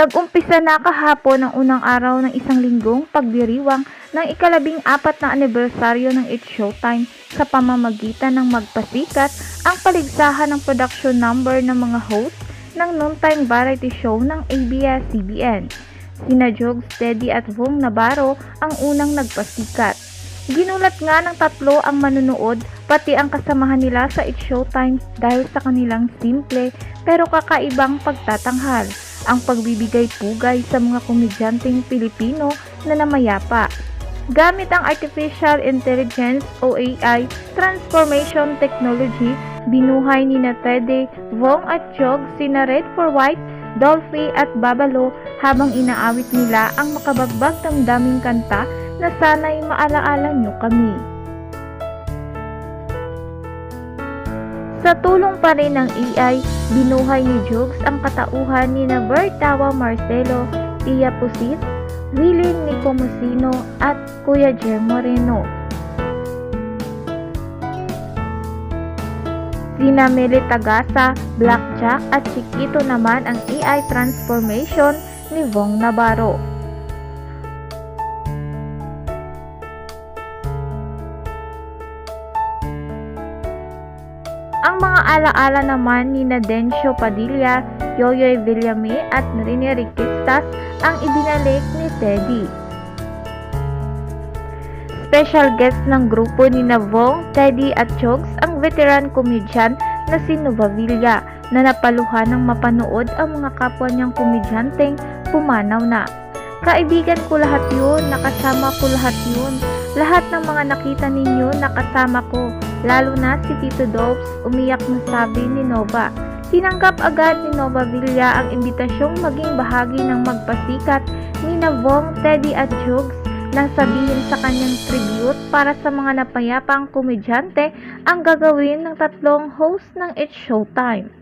Nag-umpisa na kahapon ang unang araw ng isang linggong pagdiriwang ng ika-14 na anibersaryo ng It's Showtime sa pamamagitan ng magpasikat ang paligsahan ng production number ng mga host ng noontime variety show ng ABS-CBN. Sina Jogs, Teddy at Vong Navarro ang unang nagpasikat. Ginulat nga ng tatlo ang manunood pati ang kasamahan nila sa It's Showtime dahil sa kanilang simple pero kakaibang pagtatanghal, ang pagbibigay pugay sa mga komedyanteng Pilipino na namayapa. Gamit ang Artificial Intelligence o AI Transformation Technology, binuhay ni Teddy, Vong at Jog sina Red for White, Dolphy at Babalo habang inaawit nila ang makabagbag damdaming kanta na sana'y maalaala nyo kami. Sa tulong pa rin ng AI, binuhay ni Jogs ang katauhan ni Bertawa Marcelo, Tia Pusit, Willie Nicomusino at Kuya Jer Moreno. Sina Meli Tagasa, Blackjack at Chiquito naman ang AI transformation ni Vong Navarro. Ang mga alaala naman ni Dencio Padilla, Yoyoy Villame at Rene Riquistas ang ibinalik ni Teddy. Special guest ng grupo ni Vong, Teddy at Jogs ang veteran comedian na si Nova Villa na napaluhan ng mapanood ang mga kapwa niyang komedyanteng pumanaw na. Kaibigan ko lahat yun, nakasama ko lahat yun. Lahat ng mga nakita ninyo nakasama ko, lalo na si Tito Dolps, umiyak na sabi ni Nova. Tinanggap agad ni Nova Villa ang imbitasyong maging bahagi ng magpasikat ni Vong, Teddy at Jogs nang sabihin sa kanyang tribute para sa mga napayapang komedyante ang gagawin ng tatlong host ng It's Showtime.